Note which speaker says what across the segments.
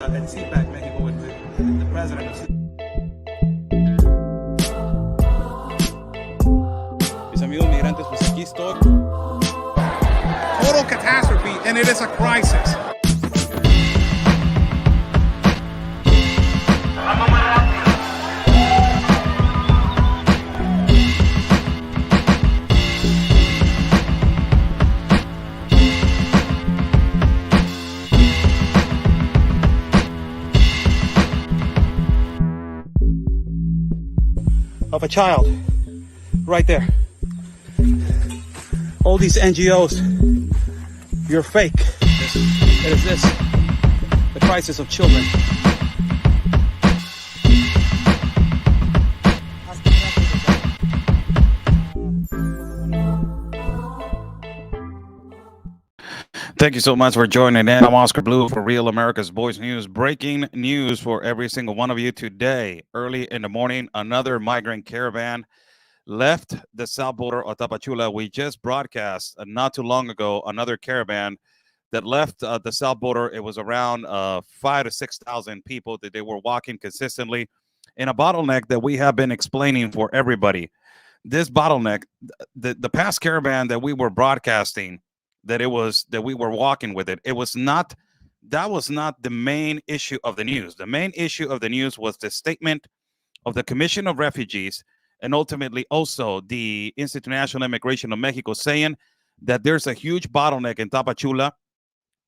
Speaker 1: and CPAC Mexico with the president of
Speaker 2: Mis amigos migrantes, pues aquí estoy.
Speaker 3: Total catastrophe, and it is a crisis.
Speaker 2: Of a child, right there. All these NGOs, you're fake. It is this, the crisis of children. Thank you so much for joining in. I'm Oscar Blue for Real America's Voice News. Breaking news for every single one of you today. Early in the morning, another migrant caravan left the south border of Tapachula. We just broadcast not too long ago another caravan that left the south border. It was around 5,000 to 6,000 people that they were walking consistently in a bottleneck that we have been explaining for everybody. This bottleneck, the past caravan that we were broadcasting, that we were walking with it, that was not the main issue of the news. The main issue of the news was the statement of the Commission of Refugees and ultimately also the Institute of National Immigration of Mexico saying that there's a huge bottleneck in Tapachula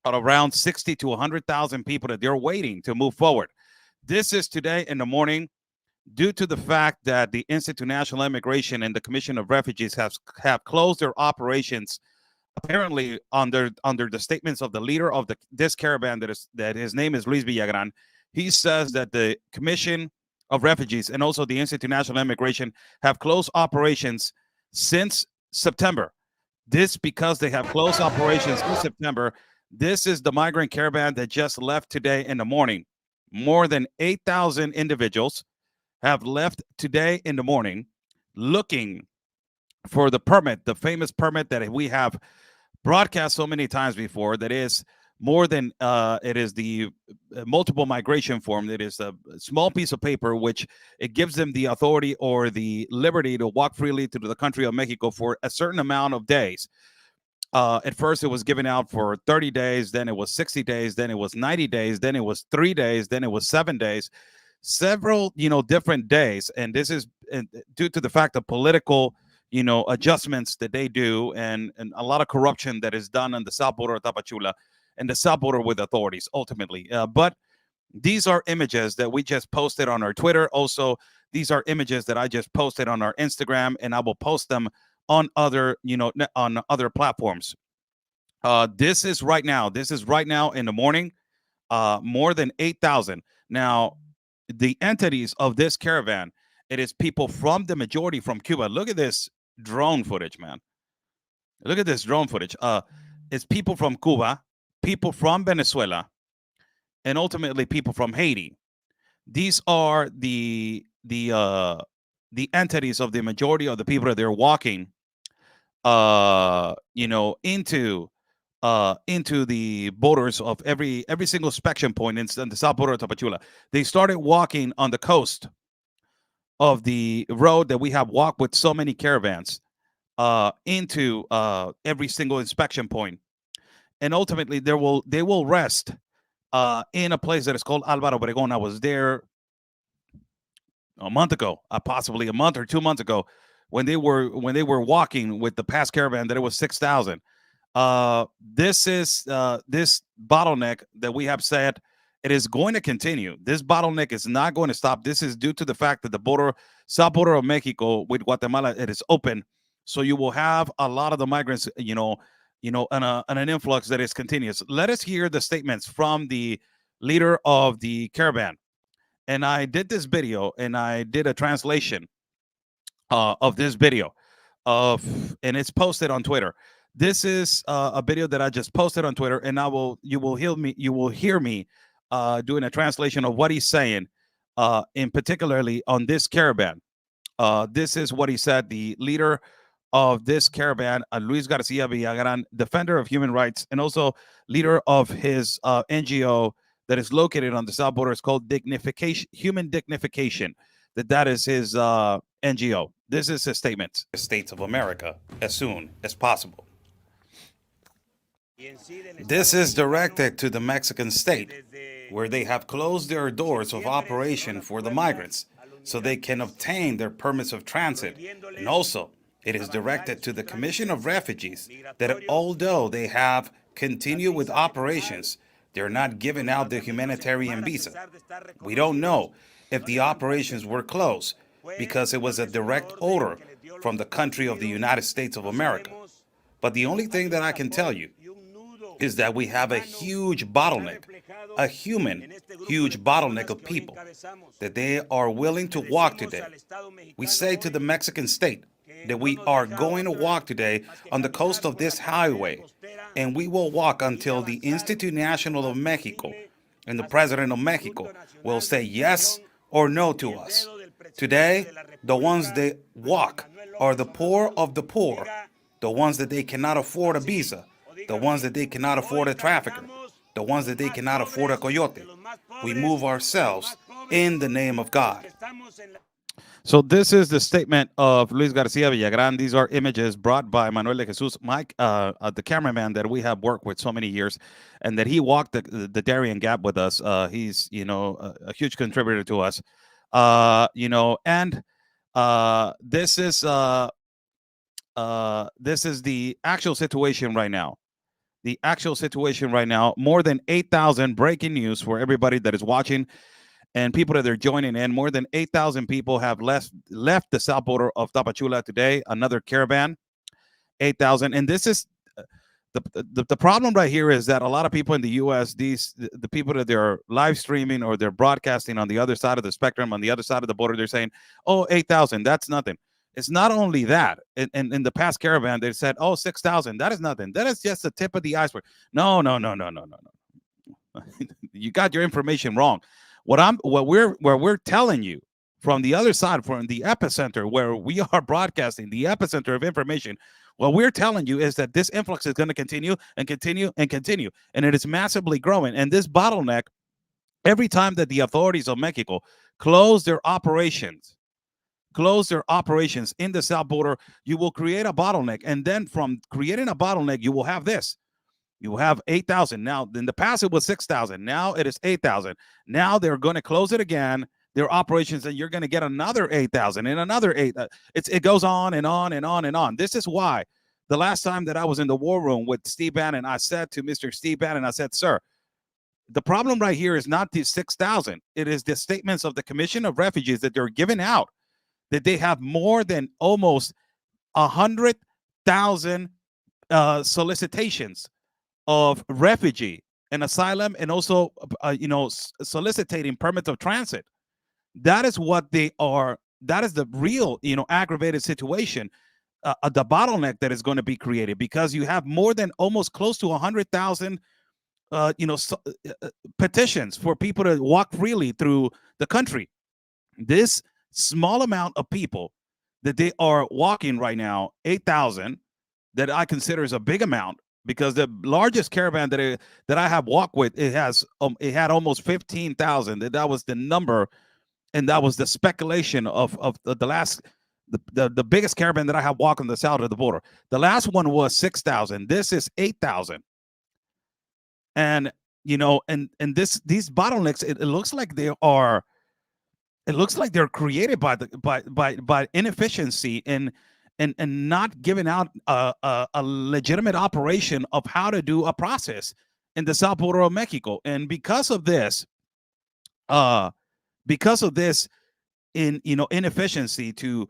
Speaker 2: at around 60 to 100,000 people that they're waiting to move forward. This is today in the morning due to the fact that the Institute of National Immigration and the Commission of Refugees have closed their operations, apparently under the statements of the leader of this caravan that his name is Luis Villagran. He says that the Commission of Refugees and also the Institute of National Immigration have closed operations since September. This because they have closed operations in September. This is the migrant caravan that just left today in the morning. More than 8,000 individuals have left today in the morning looking for the permit, the famous permit that we have broadcast so many times before, that is more than it is the multiple migration form. That is a small piece of paper which it gives them the authority or the liberty to walk freely to the country of Mexico for a certain amount of days. At first it was given out for 30 days, then it was 60 days, then it was 90 days, then it was 3 days, then it was 7 days, several different days. And this is due to the fact of political adjustments that they do, and a lot of corruption that is done on the south border of Tapachula and the south border with authorities ultimately. But these are images that we just posted on our Twitter. Also, these are images that I just posted on our Instagram, and I will post them on other platforms. This is right now in the morning, more than 8,000. Now, the entities of this caravan, it is people from the majority from Cuba. Look at this drone footage, man. Look at this drone footage. It's people from Cuba, people from Venezuela, and ultimately people from Haiti. These are the entities of the majority of the people that they're walking into the borders of every single inspection point in the south border of Tapachula. They started walking on the coast of the road that we have walked with so many caravans into every single inspection point. And ultimately they will rest in a place that is called Álvaro Obregón. I was there a month ago, possibly a month or 2 months ago, when they were walking with the past caravan that it was 6,000. This is this bottleneck that we have said it is going to continue. This bottleneck is not going to stop. This is due to the fact that the south border of Mexico with Guatemala, it is open. So you will have a lot of the migrants, and an influx that is continuous. Let us hear the statements from the leader of the caravan. And I did this video, and I did a translation of this video and it's posted on Twitter. This is a video that I just posted on Twitter, and you will hear me doing a translation of what he's saying, in particularly on this caravan. This is what he said. The leader of this caravan, Luis Garcia Villagran, defender of human rights, and also leader of his NGO that is located on the south border is called Dignification, Human Dignification. That is his NGO. This is his statement. States of America as soon as possible. This is directed to the Mexican state, where they have closed their doors of operation for the migrants so they can obtain their permits of transit. And also, it is directed to the Commission of Refugees that although they have continued with operations, they're not giving out the humanitarian visa. We don't know if the operations were closed because it was a direct order from the country of the United States of America. But the only thing that I can tell you is that we have a huge bottleneck, a huge bottleneck of people that they are willing to walk today. We say to the Mexican state that we are going to walk today on the coast of this highway, and we will walk until the Institute National of Mexico and the President of Mexico will say yes or no to us. Today, the ones that walk are the poor of the poor, the ones that they cannot afford a visa, the ones that they cannot afford a trafficker, the ones that they cannot afford a coyote. We move ourselves in the name of God. So this is the statement of Luis Garcia Villagran. These are images brought by Manuel de Jesus, Mike, the cameraman that we have worked with so many years, and that he walked the Darien Gap with us. He's, a huge contributor to us. And this is the actual situation right now. The actual situation right now, more than 8,000 breaking news for everybody that is watching and people that are joining in. More than 8,000 people have left the south border of Tapachula today. Another caravan, 8,000. And this is the problem right here is that a lot of people in the U.S., the people that they're live streaming or they're broadcasting on the other side of the spectrum, on the other side of the border, they're saying, oh, 8,000, that's nothing. It's not only that. In the past caravan, they said, oh, 6,000. That is nothing. That is just the tip of the iceberg. No. You got your information wrong. What we're telling you from the other side, from the epicenter where we are broadcasting, the epicenter of information, what we're telling you is that this influx is going to continue and continue and continue. And it is massively growing. And this bottleneck, every time that the authorities of Mexico close their operations in the south border, you will create a bottleneck. And then from creating a bottleneck, you will have this. You will have 8,000. Now, in the past, it was 6,000. Now it is 8,000. Now they're going to close it again, their operations, and you're going to get another 8,000 and another 8. It goes on and on and on and on. This is why the last time that I was in the war room with Steve Bannon, I said to Mr. Steve Bannon, I said, sir, the problem right here is not the 6,000. It is the statements of the Commission of Refugees that they're giving out, that they have more than almost 100,000 solicitations of refugee and asylum, and also, soliciting permits of transit. That is what they are. That is the real, aggravated situation, the bottleneck that is going to be created, because you have more than almost close to 100,000, petitions for people to walk freely through the country. This small amount of people that they are walking right now, 8,000, that I consider is a big amount, because the largest caravan that I have walked with, it had almost 15,000. That was the number, and that was the speculation of the last, the biggest caravan that I have walked on the south of the border. The last one was 6,000. This is 8,000, and these bottlenecks, it looks like they are. It looks like they're created by inefficiency and not giving out a legitimate operation of how to do a process in the south border of Mexico. And because of this inefficiency, to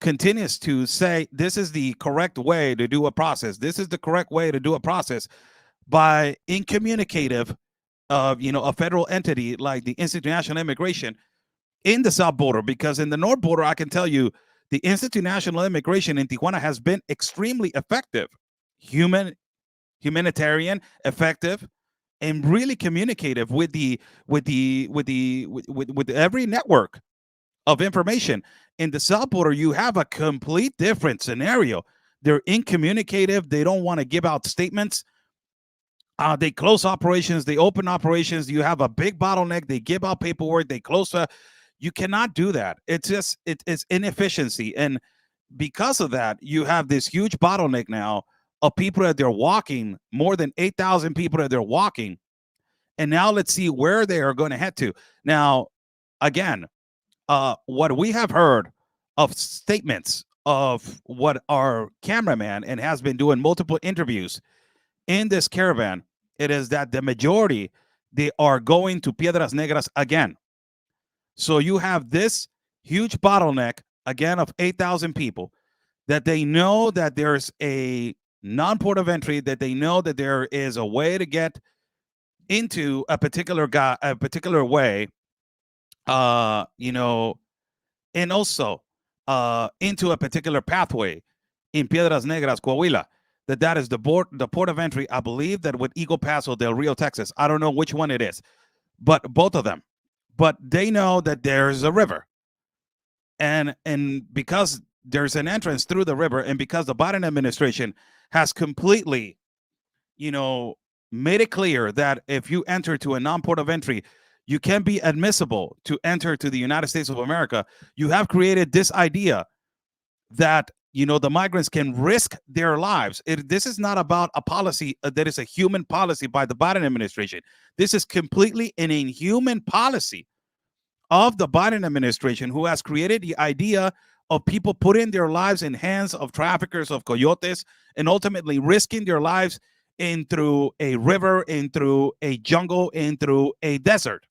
Speaker 2: continues to say this is the correct way to do a process. This is the correct way to do a process by incommunicative of a federal entity like the Institute National Immigration in the south border. Because in the north border, I can tell you, the Institute National Immigration in Tijuana has been extremely effective, humanitarian, effective, and really communicative with every network of information. In the south border, you have a complete different scenario. They're incommunicative. They don't want to give out statements. They close operations, they open operations. You have a big bottleneck. They give out paperwork. They close. You cannot do that. It's just it's inefficiency, and because of that, you have this huge bottleneck now of people that they're walking, more than 8,000 people that they're walking. And now let's see where they are going to head to. Now, again, what we have heard of statements of what our cameraman and has been doing multiple interviews in this caravan, it is that the majority, they are going to Piedras Negras again. So you have this huge bottleneck again of 8,000 people that they know that there's a non-port of entry, that they know that there is a way to get into a particular way, you know, and also into a particular pathway in Piedras Negras, Coahuila. That is the port of entry. I believe that with Eagle Pass or Del Rio, Texas. I don't know which one it is, but both of them. But they know that there's a river, and because there's an entrance through the river, and because the Biden administration has completely, you know, made it clear that if you enter to a non-port of entry, you can be admissible to enter to the United States of America. You have created this idea that, you know, the migrants can risk their lives. This is not about a policy that is a human policy by the Biden administration. This is completely an inhuman policy of the Biden administration, who has created the idea of people putting their lives in hands of traffickers of coyotes and ultimately risking their lives in through a river, in through a jungle, in through a desert.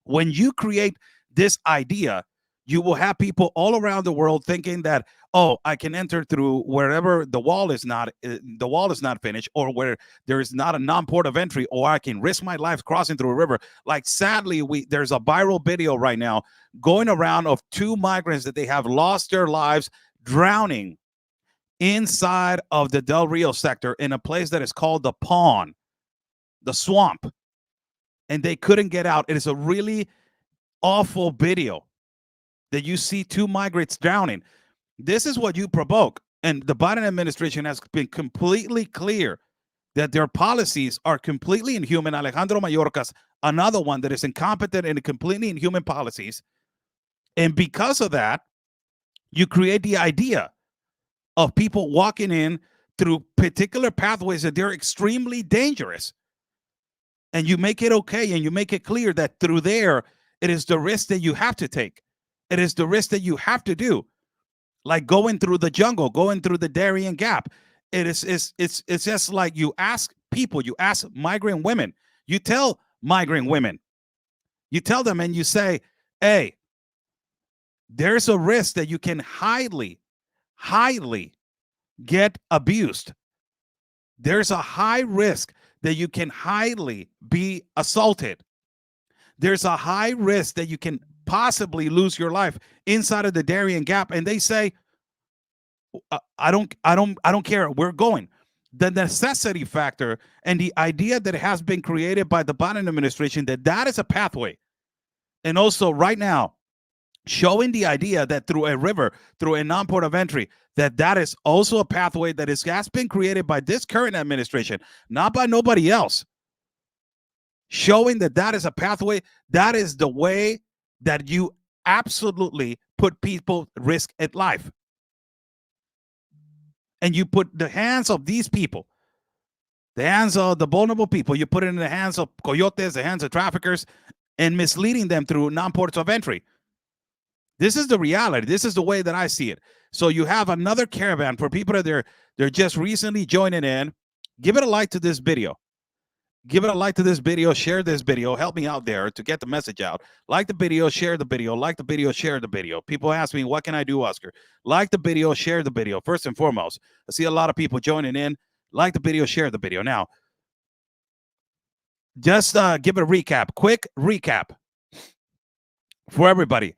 Speaker 2: When you create this idea, you will have people all around the world thinking that, oh, I can enter through wherever the wall is not finished, or where there is not a non-port of entry, or I can risk my life crossing through a river. Like, sadly, there's a viral video right now going around of two migrants that they have lost their lives drowning inside of the Del Rio sector in a place that is called the Pond, the swamp, and they couldn't get out. It is a really awful video that you see two migrants drowning. This is what you provoke. And the Biden administration has been completely clear that their policies are completely inhuman. Alejandro Mayorkas, another one that is incompetent and completely inhuman policies. And because of that, you create the idea of people walking in through particular pathways that they're extremely dangerous. And you make it okay, and you make it clear that through there, it is the risk that you have to take. It is the risk that you have to do. Like going through the jungle, going through the Darien Gap. It's just like you ask people, you ask migrant women, you tell migrant women, you tell them and you say, hey, there's a risk that you can highly get abused. There's a high risk that you can highly be assaulted. There's a high risk that you can possibly lose your life inside of the Darien Gap. And they say, I don't care. We're going. The necessity factor and the idea that has been created by the Biden administration, that is a pathway. And also right now, showing the idea that through a river, through a non-port of entry, that is also a pathway that has been created by this current administration, not by nobody else. Showing that is a pathway, that is the way that you absolutely put people at risk at life. And you put the hands of these people, the hands of the vulnerable people, you put it in the hands of coyotes, the hands of traffickers, and misleading them through non-ports of entry. This is the reality. This is the way that I see it. So you have another caravan for people that they're just recently joining in. Give it a like to this video. Give it a like to this video. Share this video. Help me out there to get the message out. Like the video, share the video. Like the video, share the video. People ask me, what can I do, Oscar? Like the video, share the video. First and foremost, I see a lot of people joining in. Like the video, share the video. Now, just give it a recap. Quick recap for everybody.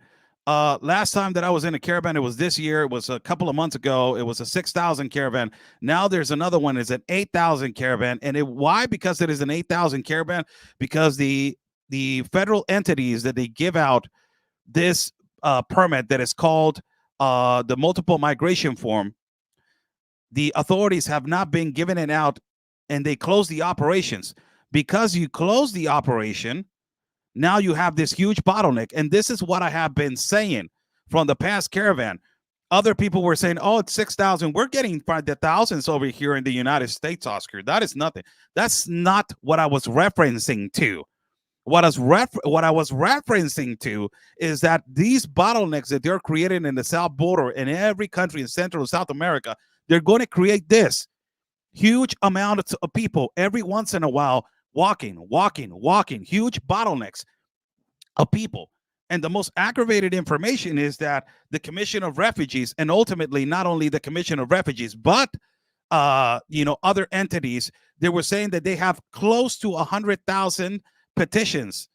Speaker 2: Last time that I was in a caravan, it was this year. It was a couple of months ago. It was a 6,000 caravan. Now there's another one. It's an 8,000 caravan. And why? Because it is an 8,000 caravan. Because the federal entities that they give out this permit that is called the multiple migration form, the authorities have not been giving it out and they close the operations. Because you close the operation, now you have this huge bottleneck. And this is what I have been saying from the past caravan. Other people were saying, oh, it's 6,000. We're getting the thousands over here in the United States, Oscar. That is nothing. That's not what I was referencing to. What I was referencing to is that these bottlenecks that they're creating in the south border in every country in Central and South America, they're going to create this huge amount of people every once in a while walking, huge bottlenecks of people. And the most aggravated information is that the Commission of Refugees, and ultimately not only the Commission of Refugees, but other entities, they were saying that they have close to 100,000 petitions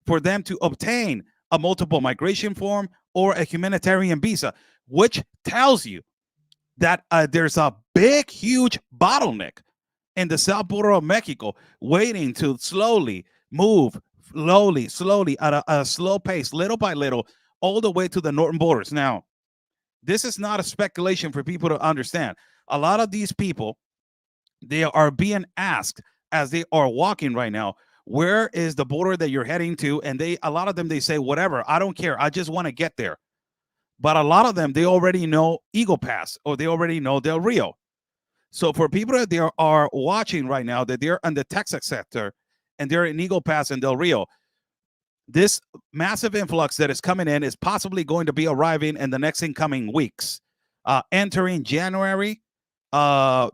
Speaker 2: for them to obtain a multiple migration form or a humanitarian visa, which tells you that there's a big, huge bottleneck in the south border of Mexico waiting to slowly move slowly at a slow pace, little by little, all the way to the northern borders. Now, this is not a speculation for people to understand. A lot of these people, they are being asked as they are walking right now, where is the border that you're heading to? And a lot of them, they say, whatever, I don't care. I just want to get there. But a lot of them, they already know Eagle Pass or they already know Del Rio. So for people that they are watching right now, that they're in the Texas sector and they're in Eagle Pass and Del Rio, this massive influx that is coming in is possibly going to be arriving in the next incoming weeks. Entering January,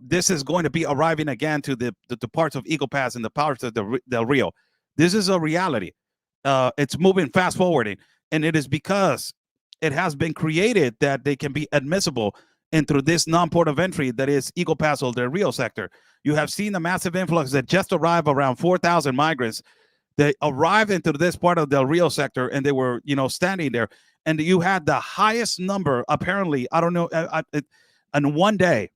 Speaker 2: this is going to be arriving again to the parts of Eagle Pass and the parts of Del Rio. This is a reality. It's moving fast forwarding, and it is because it has been created that they can be admissible into this non-port of entry that is Eagle Pass or Del Rio sector. You have seen the massive influx that just arrived, around 4,000 migrants. They arrived into this part of Del Rio sector, and they were, standing there. And you had the highest number, apparently, I don't know, in one day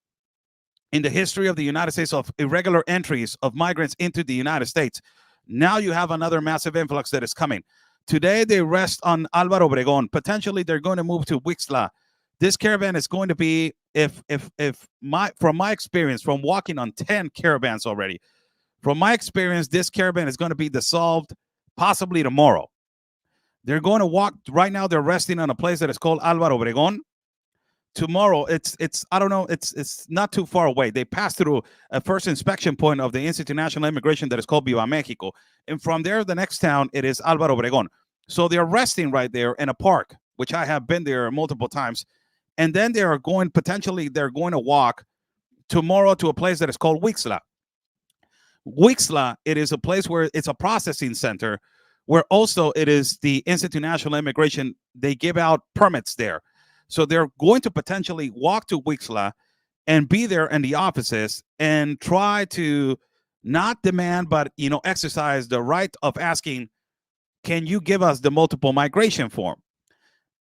Speaker 2: in the history of the United States of irregular entries of migrants into the United States. Now you have another massive influx that is coming. Today, they rest on Álvaro Obregón. Potentially, they're going to move to Huixla. This caravan is going to be, from my experience, from walking on 10 caravans already, from my experience, this caravan is going to be dissolved possibly tomorrow. They're going to walk right now. They're resting on a place that is called Álvaro Obregón. Tomorrow, it's I don't know, it's not too far away. They pass through a first inspection point of the Institute of National Immigration that is called Viva Mexico. And from there, the next town, it is Álvaro Obregón. So they're resting right there in a park, which I have been there multiple times. And then they're going to walk tomorrow to a place that is called Huixla. Huixla, it is a place where it's a processing center, where also it is the Institute of National Immigration. They give out permits there. So they're going to potentially walk to Huixla and be there in the offices and try to not demand, but, exercise the right of asking, can you give us the multiple migration form?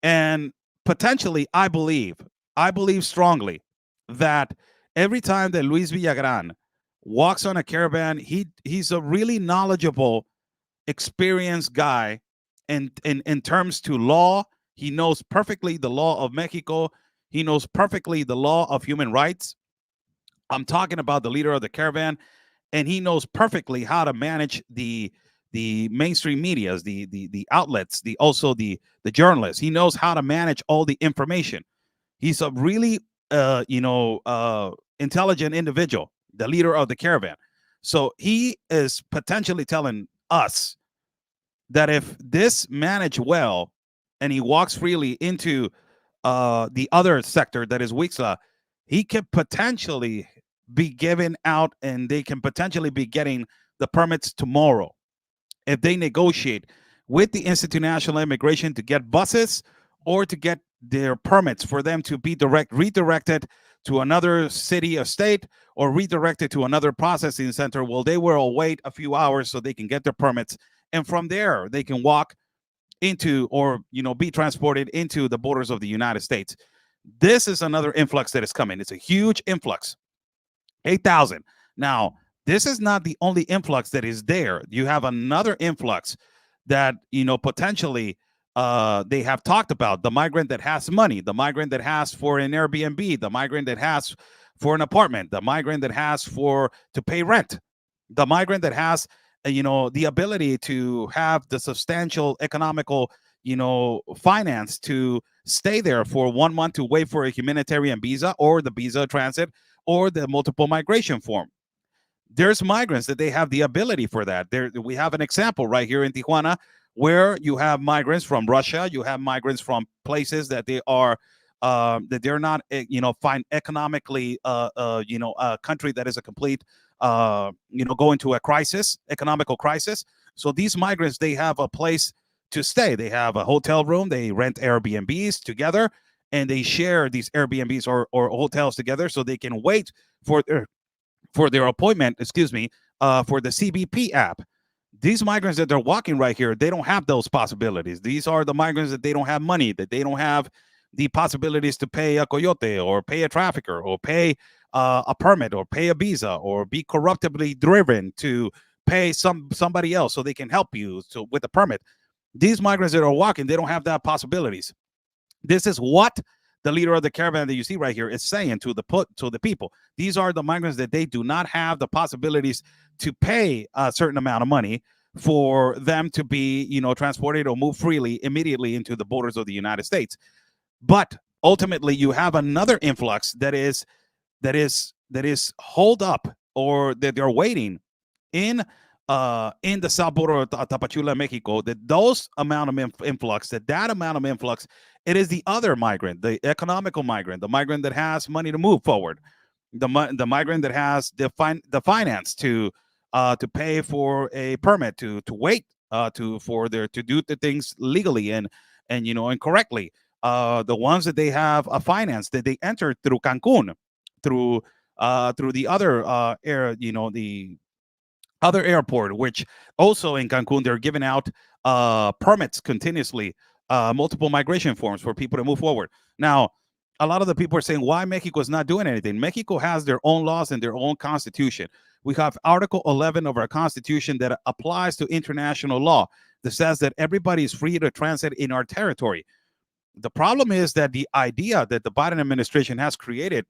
Speaker 2: And potentially, I believe strongly that every time that Luis Villagran walks on a caravan, he's a really knowledgeable, experienced guy in terms to law. He knows perfectly the law of Mexico. He knows perfectly the law of human rights. I'm talking about the leader of the caravan, and he knows perfectly how to manage the mainstream medias, the outlets, the journalists. He knows how to manage all the information. He's a really intelligent individual, the leader of the caravan. So he is potentially telling us that if this managed well and he walks freely into the other sector that is Huixla, he could potentially be given out, and they can potentially be getting the permits tomorrow if they negotiate with the Institute of National Immigration to get buses or to get their permits for them to be redirected to another city or state, or redirected to another processing center. Well, they will wait a few hours so they can get their permits, and from there they can walk into, or be transported into the borders of the United States. This is another influx that is coming. It's a huge influx, 8,000. Now, this is not the only influx that is there. You have another influx that potentially they have talked about: the migrant that has money, the migrant that has for an Airbnb, the migrant that has for an apartment, the migrant that has to pay rent, the migrant that has the ability to have the substantial economical finance to stay there for 1 month to wait for a humanitarian visa or the visa transit or the multiple migration form. There's migrants that they have the ability for that. We have an example right here in Tijuana where you have migrants from Russia, you have migrants from places that they are that they're not find economically a country that is a complete going to a crisis, economical crisis. So these migrants, they have a place to stay. They have a hotel room, they rent Airbnbs together, and they share these Airbnbs or hotels together so they can wait for their appointment, for the CBP app. These migrants that they're walking right here, they don't have those possibilities. These are the migrants that they don't have money, that they don't have the possibilities to pay a coyote or pay a trafficker or pay a permit or pay a visa or be corruptibly driven to pay somebody else so they can help you with the permit. These migrants that are walking, they don't have that possibilities. This is what the leader of the caravan that you see right here is saying to the people. These are the migrants that they do not have the possibilities to pay a certain amount of money for them to be, transported or move freely immediately into the borders of the United States. But ultimately, you have another influx that is holed up, or that they're waiting in the south border of Tapachula, Mexico. That amount of influx, it is the other migrant, the economical migrant, the migrant that has money to move forward, the migrant that has the finance to pay for a permit, to wait to do the things legally and correctly. The ones that they have a finance that they enter through Cancun, through the other the other airport, which also in Cancun, they're giving out permits continuously, multiple migration forms for people to move forward. Now, a lot of the people are saying, why Mexico is not doing anything? Mexico has their own laws and their own constitution. We have Article 11 of our constitution that applies to international law, that says that everybody is free to transit in our territory. The problem is that the idea that the Biden administration has created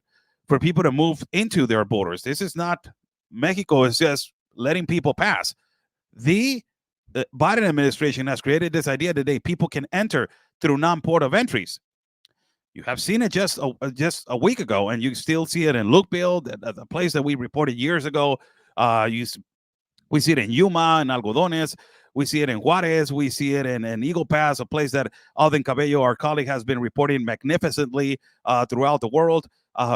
Speaker 2: for people to move into their borders, this is not, Mexico is just letting people pass. The Biden administration has created this idea that people can enter through non-port of entries. You have seen it just a week ago, and you still see it in Lukeville, the place that we reported years ago. We see it in Yuma and Algodones. We see it in Juarez. We see it in Eagle Pass, a place that Alden Cabello, our colleague, has been reporting magnificently throughout the world.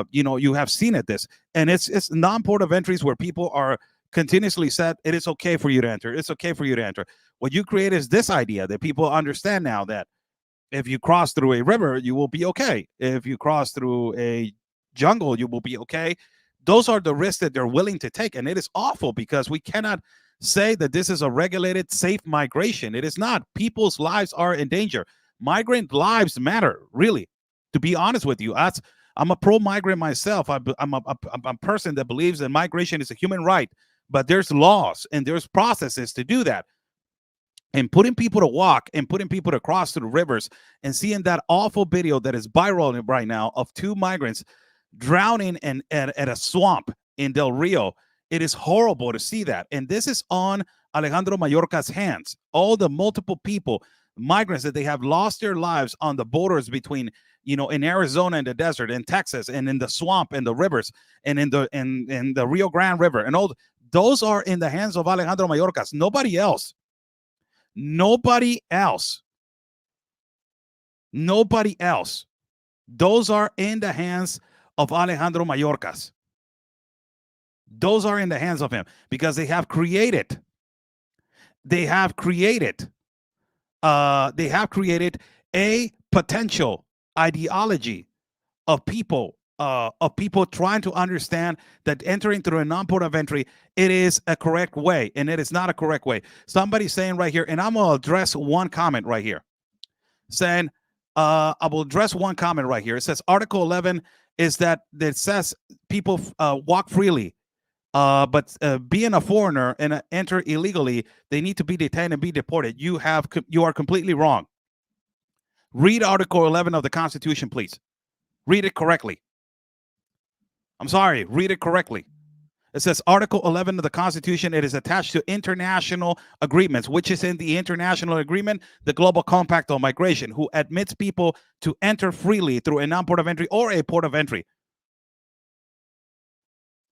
Speaker 2: You have seen it, and it's non-port of entries where people are continuously said it is okay for you to enter. It's okay for you to enter. What you create is this idea that people understand now that if you cross through a river, you will be okay. If you cross through a jungle, you will be okay. Those are the risks that they're willing to take. And it is awful because we cannot say that this is a regulated, safe migration. It is not. People's lives are in danger. Migrant lives matter, really. To be honest with you, I'm a pro-migrant myself. I'm a person that believes that migration is a human right, but there's laws and there's processes to do that. And putting people to walk and putting people to cross through rivers and seeing that awful video that is viral right now of two migrants drowning at a swamp in Del Rio. It is horrible to see that. And this is on Alejandro Mayorka's hands. All the multiple people, migrants that they have lost their lives on the borders between, in Arizona and the desert, in Texas, and in the swamp and the rivers, and in the Rio Grande River, and all those are in the hands of Alejandro Mayorkas. Nobody else. Nobody else. Nobody else. Those are in the hands of Alejandro Mayorkas. Those are in the hands of him because they have created a potential ideology of people trying to understand that entering through a non-port of entry, it is a correct way, and it is not a correct way. Somebody's saying right here, and I'm going to address one comment right here, saying, I will address one comment right here. It says Article 11 is that it says people walk freely, but being a foreigner and enter illegally, they need to be detained and be deported. You are completely wrong. Read Article 11 of the Constitution, please. Read it correctly. I'm sorry, read it correctly. It says Article 11 of the Constitution, it is attached to international agreements, which is in the international agreement, the Global Compact on Migration, who admits people to enter freely through a non-port of entry or a port of entry.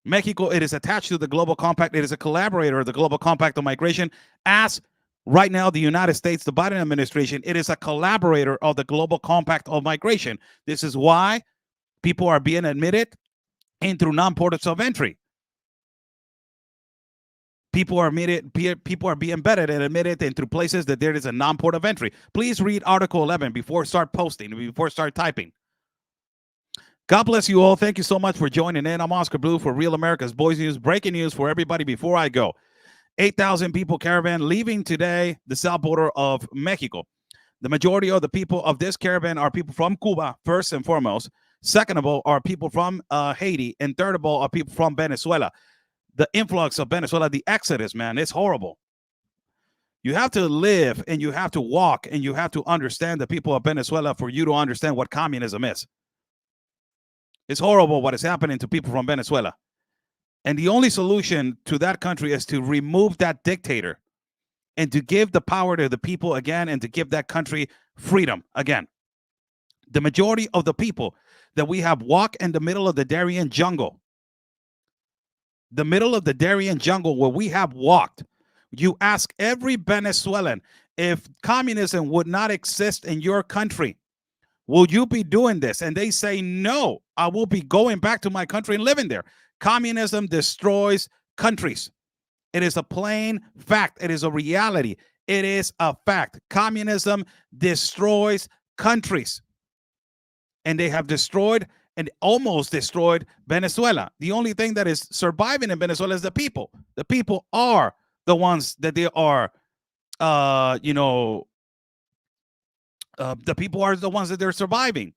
Speaker 2: Mexico, it is attached to the Global Compact. It is a collaborator of the Global Compact on Migration. As right now, the United States, the Biden administration, it is a collaborator of the Global Compact on Migration. This is why people are being admitted in through non-ports of entry. People are being vetted and admitted in through places that there is a non-port of entry. Please read Article 11 before start posting, before start typing. God bless you all. Thank you so much for joining in. I'm Oscar Blue for Real America's Boys News. Breaking news for everybody before I go. 8,000 people caravan leaving today the south border of Mexico. The majority of the people of this caravan are people from Cuba, first and foremost. Second of all, are people from Haiti. And third of all, are people from Venezuela. The influx of Venezuela, the exodus, man, it's horrible. You have to live and you have to walk and you have to understand the people of Venezuela for you to understand what communism is. It's horrible what is happening to people from Venezuela. And the only solution to that country is to remove that dictator and to give the power to the people again and to give that country freedom again. The majority of the people that we have walk in the middle of the Darien jungle, the middle of the Darien jungle where we have walked. You ask every Venezuelan, if communism would not exist in your country, will you be doing this? And they say, no, I will be going back to my country and living there. Communism destroys countries. It is a plain fact. It is a reality. It is a fact. Communism destroys countries. And they have destroyed and almost destroyed Venezuela. The only thing that is surviving in Venezuela is the people. The people are the ones that they are, the people are the ones that they're surviving.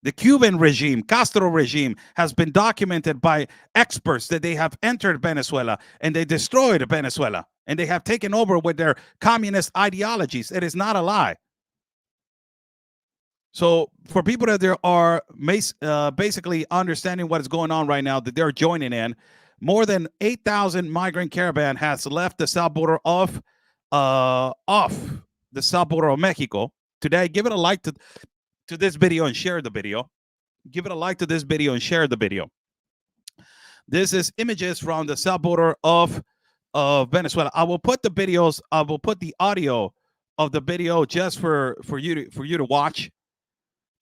Speaker 2: The Cuban regime, Castro regime, has been documented by experts that they have entered Venezuela and they destroyed Venezuela and they have taken over with their communist ideologies. It is not a lie. So for people that there are basically understanding what is going on right now, that they're joining in, more than 8,000 migrant caravan has left the south border of the south border of Mexico today. Give it a like to this video and share the video. Give it a like to this video and share the video. This is images from the south border of Venezuela. I will put the videos. I will put the audio of the video just for you to watch.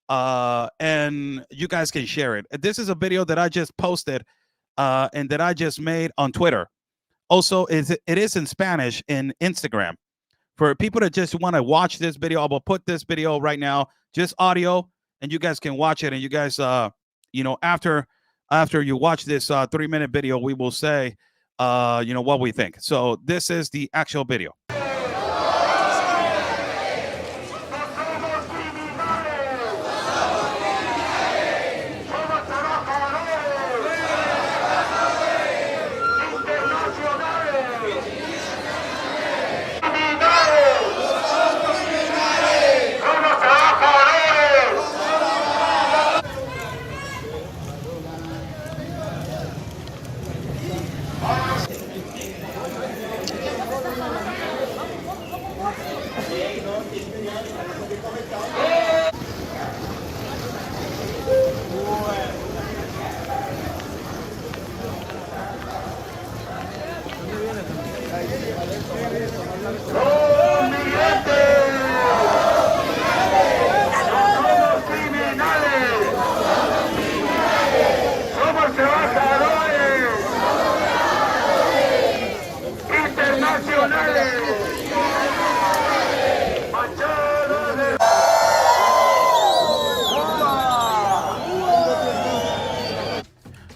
Speaker 2: And you guys can share it. This is a video that I just posted and that I just made on Twitter. Also, it is in Spanish in Instagram. For people that just want to watch this video, I will put this video right now, just audio, and you guys can watch it. And you guys, after you watch this 3-minute video, we will say, what we think. So this is the actual video.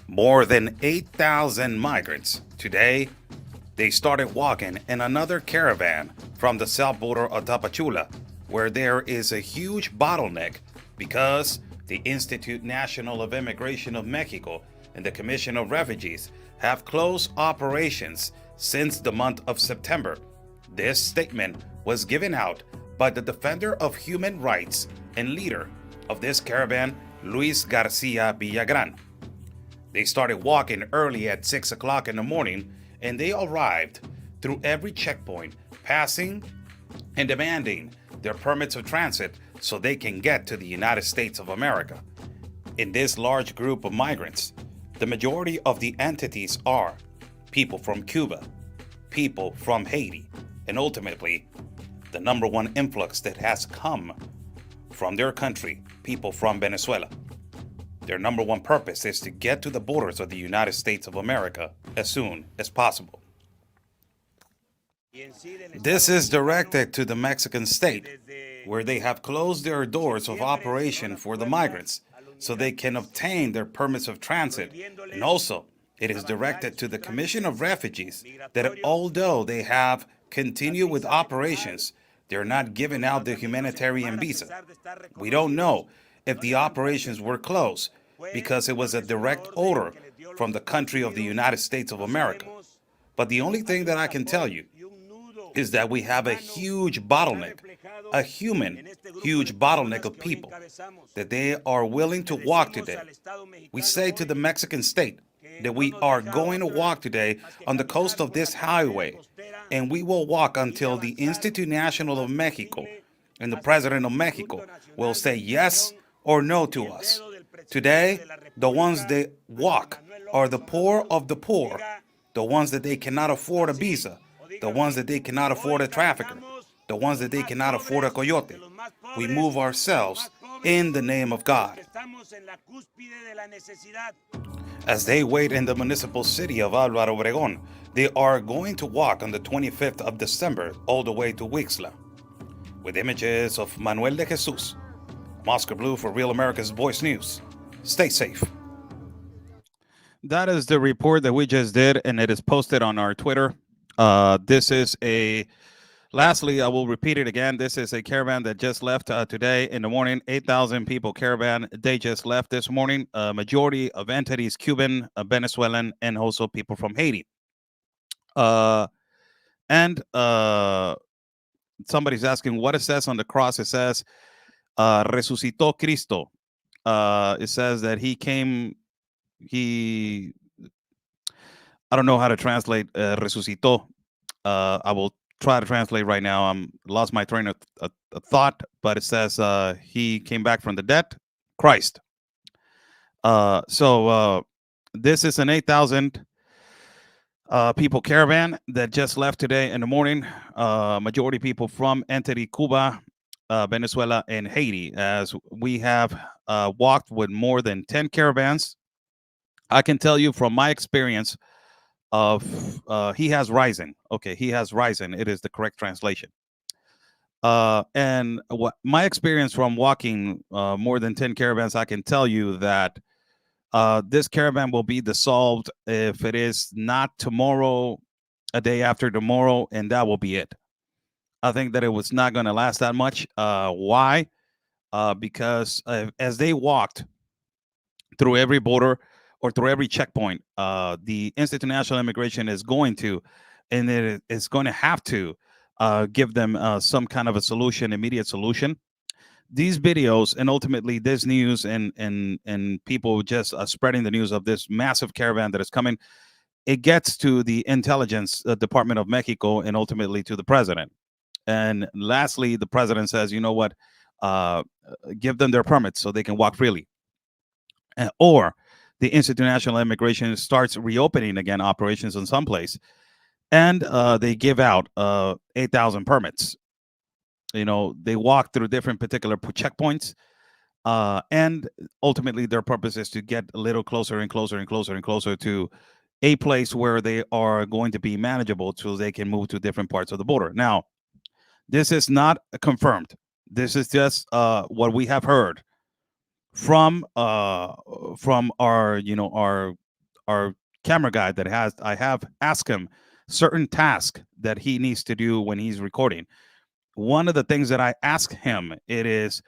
Speaker 2: More than 8,000 migrants today, they started walking in another caravan from the south border of Tapachula, where there is a huge bottleneck because the Institute Nacional of Immigration of Mexico and the Commission of Refugees have closed operations since the month of September. This statement was given out by the defender of human rights and leader of this caravan, Luis Garcia Villagran. They started walking early at 6 o'clock in the morning, and they arrived through every checkpoint, passing and demanding their permits of transit so they can get to the United States of America. In this large group of migrants, the majority of the entities are people from Cuba, people from Haiti, and ultimately, the number one influx that has come from their country, people from Venezuela. Their number one purpose is to get to the borders of the United States of America as soon as possible. This is directed to the Mexican state, where they have closed their doors of operation for the migrants so they can obtain their permits of transit. And also, it is directed to the Commission of Refugees that although they have continued with operations, they're not giving out the humanitarian visa. We don't know if the operations were closed because it was a direct order from the country of the United States of America. But the only thing that I can tell you is that we have a huge bottleneck, a huge bottleneck of people that they are willing to walk today. We say to the Mexican state that we are going to walk today on the coast of this highway, and we will walk until the Institute National of Mexico and the President of Mexico will say yes or no to us. Today, the ones that walk are the poor of the poor, the ones that they cannot afford a visa, the ones that they cannot afford a trafficker, the ones that they cannot afford a coyote. We move ourselves in the name of God. As they wait in the municipal city of Álvaro Obregón, they are going to walk on the 25th of December all the way to Wixla. With images of Manuel de Jesus, Oscar Blue for Real America's Voice News. Stay safe. That is the report that we just did, and it is posted on our Twitter. Lastly, I will repeat it again. This is a caravan that just left today in the morning. 8,000 people caravan. They just left this morning. Majority of entities, Cuban, Venezuelan, and also people from Haiti. And somebody's asking what it says on the cross. It says, resucitó Cristo. It says that I don't know how to translate resucitó. I will try to translate right now. I'm lost my train of thought, but it says he came back from the dead, Christ. So this is an 8,000 people caravan that just left today in the morning. Majority people from entity Cuba, Venezuela, and Haiti. As we have walked with more than 10 caravans, I can tell you from my experience of he has risen. Okay, he has risen. It is the correct translation. And what my experience from walking more than 10 caravans, I can tell you that this caravan will be dissolved if it is not tomorrow, a day after tomorrow, and that will be it. I think that it was not going to last that much. Why? Because as they walked through every border or through every checkpoint, the Institute National Immigration is going to, and it is going to have to give them some kind of a solution, immediate solution. These videos and ultimately this news and people just spreading the news of this massive caravan that is coming, it gets to the intelligence department of Mexico and ultimately to the president. And lastly, the president says, you know what, give them their permits so they can walk freely. Or the Institute National Immigration starts reopening again operations in some place, and they give out 8,000 permits. You know, they walk through different particular checkpoints, and ultimately their purpose is to get a little closer and closer and closer and closer to a place where they are going to be manageable so they can move to different parts of the border. Now, this is not confirmed. This is just what we have heard from our our camera guy that I have asked him certain tasks that he needs to do when he's recording. One of the things that I ask him, it is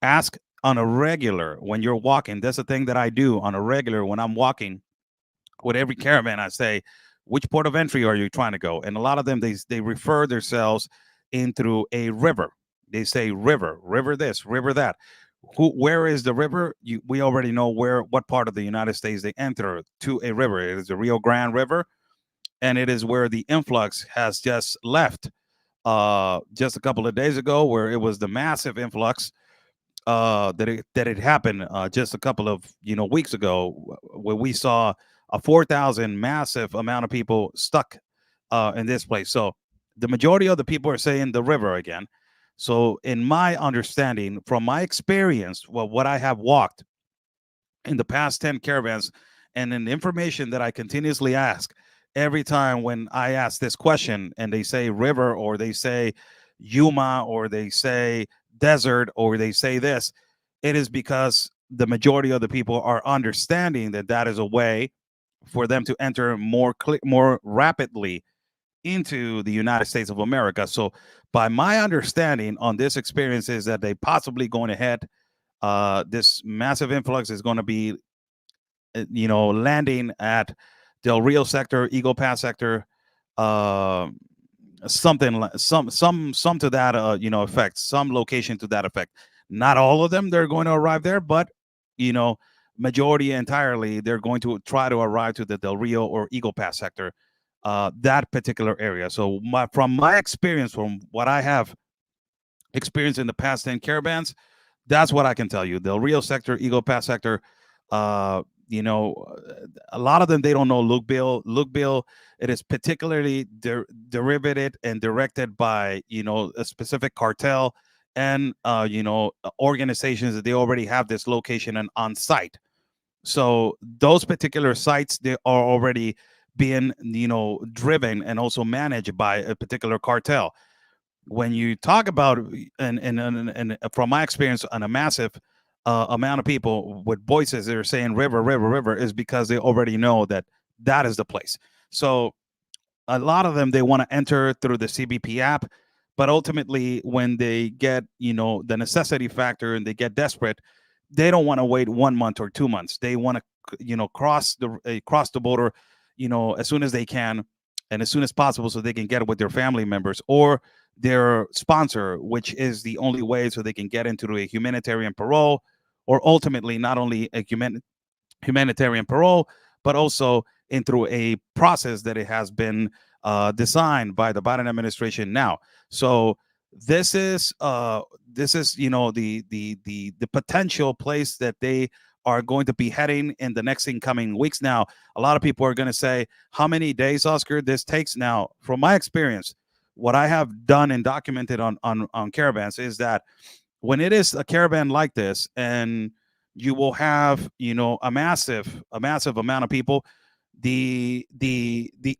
Speaker 2: ask on a regular when you're walking. That's a thing that I do on a regular when I'm walking with every caravan. I say, which port of entry are you trying to go? And a lot of them, they refer themselves in through a river. They say river this, river that. Where is the river? We already know what part of the United States they enter to a river. It is the Rio Grande River, and it is where the influx has just left just a couple of days ago, where it was the massive influx that it happened just a couple of weeks ago, where we saw a 4,000 massive amount of people stuck in this place. So the majority of the people are saying the river again. So in my understanding, from my experience, well, what I have walked in the past 10 caravans, and in the information that I continuously ask every time when I ask this question, and they say river, or they say Yuma, or they say desert, or they say this, it is because the majority of the people are understanding that that is a way for them to enter more rapidly into the United States of America. So by my understanding on this experience is that they possibly going ahead, this massive influx is going to be landing at Del Rio sector, Eagle Pass sector, uh, something like some to that effect, some location to that effect. Not all of them they're going to arrive there, but you know majority entirely they're going to try to arrive to the Del Rio or Eagle Pass sector, that particular area. So from my experience, from what I have experienced in the past 10 caravans, that's what I can tell you. Del Rio sector, Eagle Pass sector, uh, a lot of them they don't know Luke Bill. Luke Bill, it is particularly derivated and directed by a specific cartel and organizations that they already have this location and on site. So those particular sites they are already being driven and also managed by a particular cartel. When you talk about and from my experience on a massive amount of people with voices that are saying river river river is because they already know that that is the place. So a lot of them they want to enter through the CBP app, but ultimately when they get the necessity factor and they get desperate, they don't want to wait 1 month or 2 months. They want to cross the border as soon as they can and as soon as possible, so they can get it with their family members or their sponsor, which is the only way so they can get into a humanitarian parole, or ultimately not only a humanitarian parole, but also in through a process that it has been designed by the Biden administration now. So this is the potential place that they are going to be heading in the next incoming weeks. Now, a lot of people are going to say, how many days, Oscar, this takes? Now, from my experience, what I have done and documented on caravans is that when it is a caravan like this, and you will have a massive amount of people, the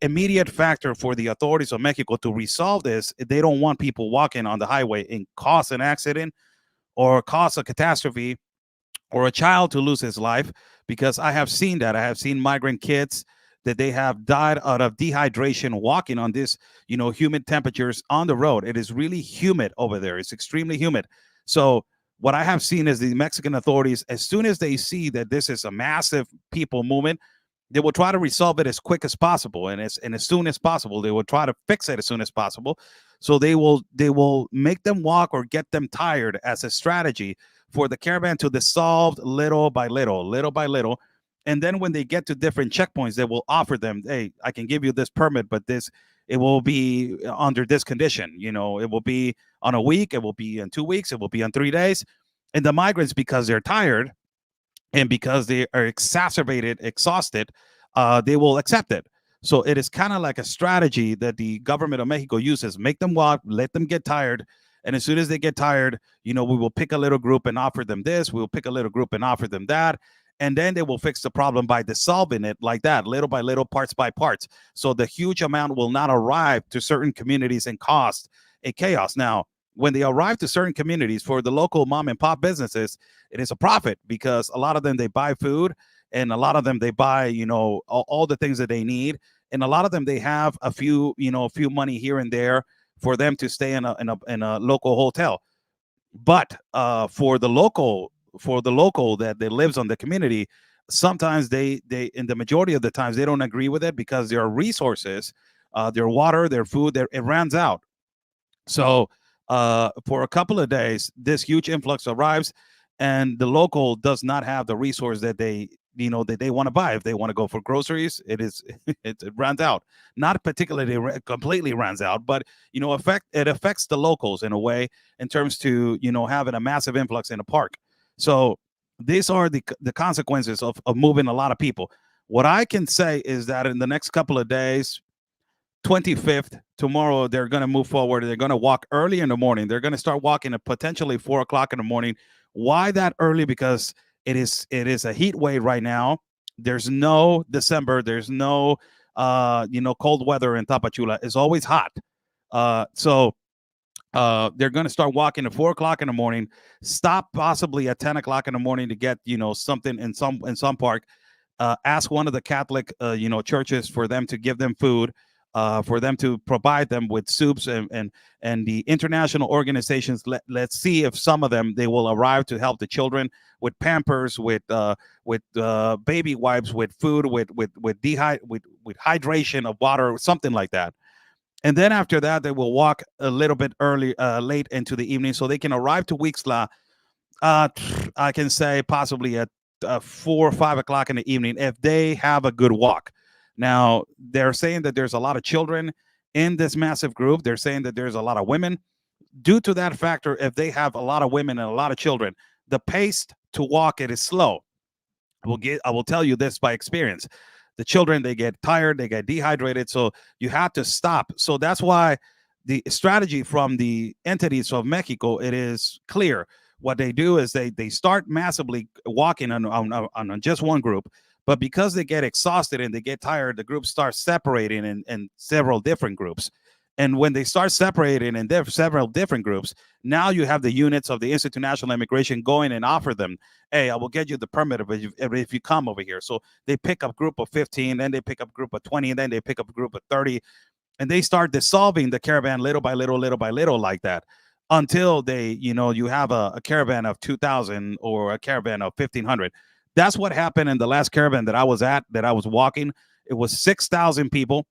Speaker 2: immediate factor for the authorities of Mexico to resolve this, they don't want people walking on the highway and cause an accident or cause a catastrophe or a child to lose his life, because I have seen that. I have seen migrant kids that they have died out of dehydration walking on this, humid temperatures on the road. It is really humid over there. It's extremely humid. So what I have seen is the Mexican authorities, as soon as they see that this is a massive people movement, they will try to resolve it as quick as possible, and as soon as possible. They will try to fix it as soon as possible. So they will make them walk or get them tired as a strategy for the caravan to dissolve little by little, little by little. And then when they get to different checkpoints, they will offer them, hey, I can give you this permit, but it will be under this condition. It will be on a week, it will be in 2 weeks, it will be on 3 days. And the migrants, because they're tired and because they are exhausted, they will accept it. So it is kind of like a strategy that the government of Mexico uses: make them walk, let them get tired, and as soon as they get tired, we will pick a little group and offer them this. We will pick a little group and offer them that, and then they will fix the problem by dissolving it like that, little by little, parts by parts. So the huge amount will not arrive to certain communities and cause a chaos. Now, when they arrive to certain communities, for the local mom and pop businesses, it is a profit, because a lot of them they buy food, and a lot of them they buy all the things that they need, and a lot of them they have a few money here and there for them to stay in a local hotel. But for the local that lives on the community, sometimes they in the majority of the times they don't agree with it, because their resources, their water, their food, it runs out. So for a couple of days, this huge influx arrives, and the local does not have the resource that they that they want to buy. If they want to go for groceries, it runs out. Not particularly completely runs out, but it affects the locals in a way, in terms to having a massive influx in the park. So these are the consequences of moving a lot of people. What I can say is that in the next couple of days, 25th, tomorrow, they're going to move forward. They're going to walk early in the morning. They're going to start walking at potentially 4 o'clock in the morning. Why that early? Because it is a heat wave right now. There's no December. There's no cold weather in Tapachula. It's always hot. So they're going to start walking at 4 o'clock in the morning. Stop possibly at 10 o'clock in the morning to get something in some park. Ask one of the Catholic churches for them to give them food, for them to provide them with soups, and the international organizations. Let's see if some of them, they will arrive to help the children with Pampers, with baby wipes, with food, with hydration of water, something like that. And then after that, they will walk a little bit late into the evening, so they can arrive to Wixla. I can say possibly at 4 or 5 o'clock in the evening, if they have a good walk. Now, they're saying that there's a lot of children in this massive group. They're saying that there's a lot of women. Due to that factor, if they have a lot of women and a lot of children, the pace to walk it is slow. I will tell you this by experience. The children, they get tired, they get dehydrated, so you have to stop. So that's why the strategy from the entities of Mexico, it is clear. What they do is they start massively walking on just one group, but because they get exhausted and they get tired, the groups start separating in several different groups. And when they start separating in several different groups, now you have the units of the Institute of National Immigration going and offer them, hey, I will get you the permit if you come over here. So they pick up a group of 15, then they pick up a group of 20, and then they pick up a group of 30, and they start dissolving the caravan little by little like that, until you have a caravan of 2,000 or a caravan of 1,500. That's what happened in the last caravan that I was walking. It was 6,000 people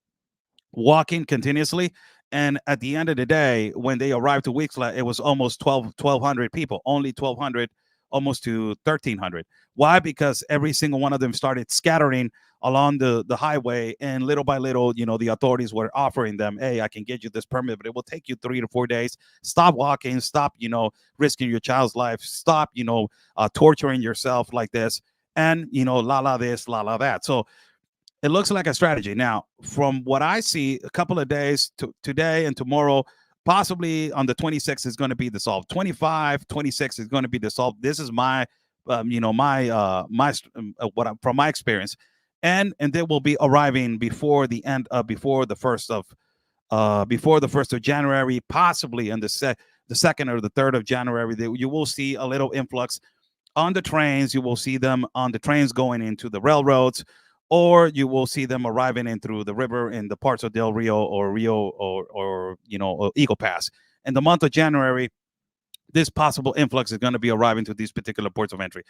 Speaker 2: walking continuously. And at the end of the day, when they arrived to Wixla, it was almost 1,200 people, only 1,200, almost to 1,300. Why? Because every single one of them started scattering along the highway, and little by little, the authorities were offering them, hey, I can get you this permit, but it will take you 3 to 4 days. Stop walking, stop, risking your child's life, stop, torturing yourself like this, and, la this, la that. So it looks like a strategy. Now, from what I see, a couple of days today and tomorrow, possibly on the 26th is going to be dissolved. 25, 26 is going to be dissolved. This is my, from my experience, and they will be arriving before the end of before the 1st of January, possibly on the 2nd or the 3rd of January. You will see a little influx on the trains. You will see them on the trains going into the railroads, or you will see them arriving in through the river in the parts of Del Rio or Eagle Pass. In the month of January, this possible influx is going to be arriving to these particular ports of entry.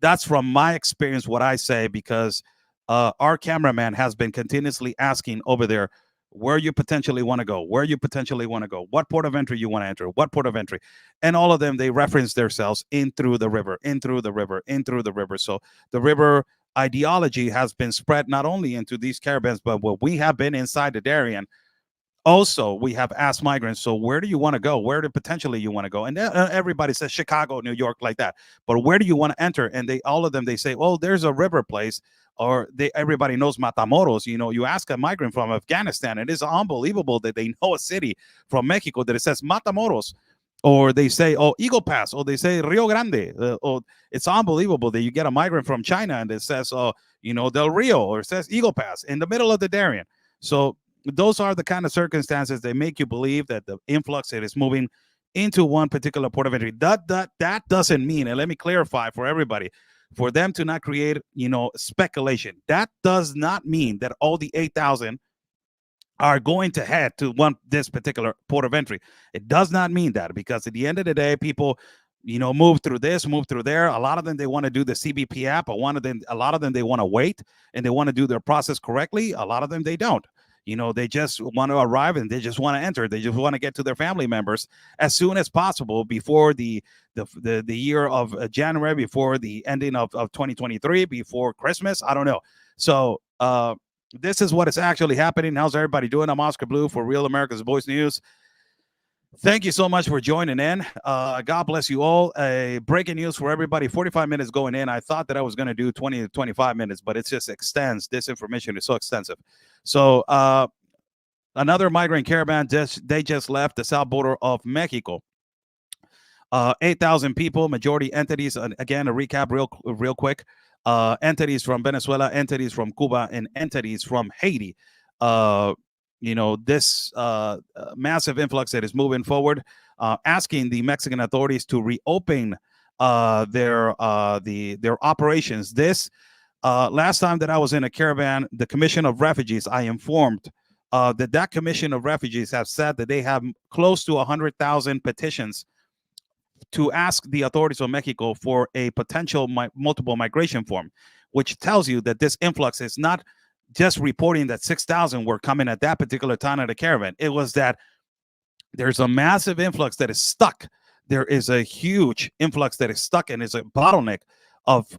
Speaker 2: That's from my experience, what I say, because our cameraman has been continuously asking over there where you potentially want to go, what port of entry you want to enter, what port of entry. And all of them, they reference themselves in through the river. So the river ideology has been spread not only into these caravans, but what we have been inside the Darien. Also, we have asked migrants, so where do you want to go? Where do potentially you want to go? And everybody says Chicago, New York, like that. But where do you want to enter? And all of them, they say, well, there's a river place, or everybody knows Matamoros. You ask a migrant from Afghanistan, it is unbelievable that they know a city from Mexico that it says Matamoros. Or they say, oh, Eagle Pass, or they say Rio Grande. Or it's unbelievable that you get a migrant from China and it says, Del Rio, or it says Eagle Pass in the middle of the Darien. So those are the kind of circumstances that make you believe that the influx, it is moving into one particular port of entry. That doesn't mean, and let me clarify for everybody, for them to not create, speculation. That does not mean that all the 8,000 are going to head to this particular port of entry. It does not mean that, because at the end of the day, people, move through this, move through there. A lot of them, they want to do the CBP app. A lot of them, they want to wait and they want to do their process correctly. A lot of them, they don't. They just want to arrive and they just want to enter. They just want to get to their family members as soon as possible before the year of January, before the ending of 2023, before Christmas. I don't know. So this is what is actually happening. How's everybody doing? I'm Oscar Blue for Real America's Voice News. Thank you so much for joining in. God bless you all. Breaking news for everybody. 45 minutes going in. I thought that I was going to do 20 to 25 minutes, but it just extends. This information is so extensive. So another migrant caravan, they just left the south border of Mexico. 8,000 people, majority entities. Again, a recap real quick. Entities from Venezuela, entities from Cuba, and entities from Haiti. This massive influx that is moving forward, asking the Mexican authorities to reopen their operations. This last time that I was in a caravan, the Commission of Refugees, I informed that Commission of Refugees have said that they have close to 100,000 petitions to ask the authorities of Mexico for a potential multiple migration form, which tells you that this influx is not just reporting that 6,000 were coming at that particular time at the caravan. It was that there's a massive influx that is stuck. There is a huge influx that is stuck, and is a bottleneck of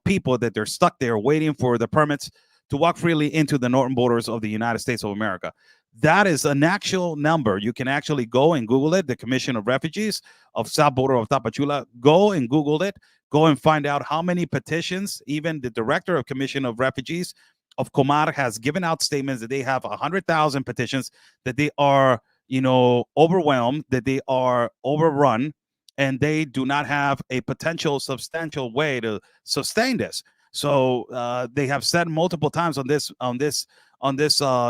Speaker 2: people that they're stuck there waiting for the permits to walk freely into the northern borders of the United States of America. That is an actual number. You can actually go and Google it. The Commission of Refugees of South Border of Tapachula. Go and Google it. Go and find out how many petitions. Even the director of Commission of Refugees of Comar has given out statements that they have 100,000 petitions, that they are, overwhelmed, that they are overrun, and they do not have a potential substantial way to sustain this. So they have said multiple times on this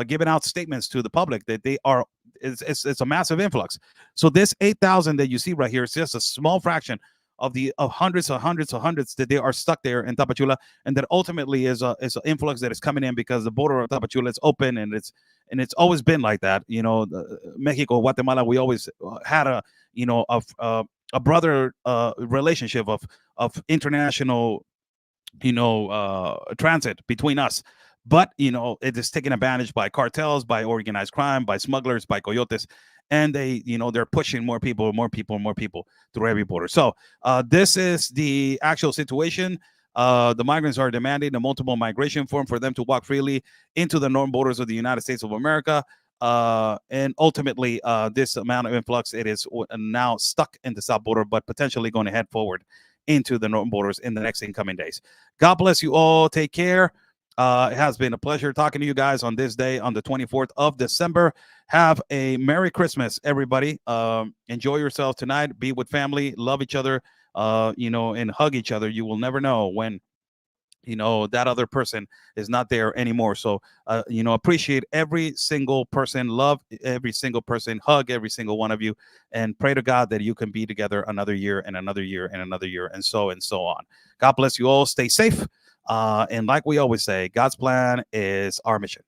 Speaker 2: giving out statements to the public that they are, it's a massive influx. So this 8,000 that you see right here is just a small fraction of hundreds that they are stuck there in Tapachula, and that ultimately is an influx that is coming in because the border of Tapachula is open, and it's always been like that. Mexico, Guatemala, we always had a brother relationship of international transit between us. But it is taken advantage by cartels, by organized crime, by smugglers, by coyotes, and they're pushing more people through every border. So this is the actual situation. The migrants are demanding a multiple migration form for them to walk freely into the northern borders of the United States of America. And ultimately, this amount of influx, it is now stuck in the south border, but potentially going to head forward into the northern borders in the next incoming days. God bless you all. Take care. It has been a pleasure talking to you guys on this day, on the 24th of December. Have a Merry Christmas, everybody. Enjoy yourselves tonight. Be with family. Love each other, and hug each other. You will never know when, that other person is not there anymore. So, appreciate every single person. Love every single person. Hug every single one of you. And pray to God that you can be together another year and another year and another year and so on. God bless you all. Stay safe. And like we always say, God's plan is our mission.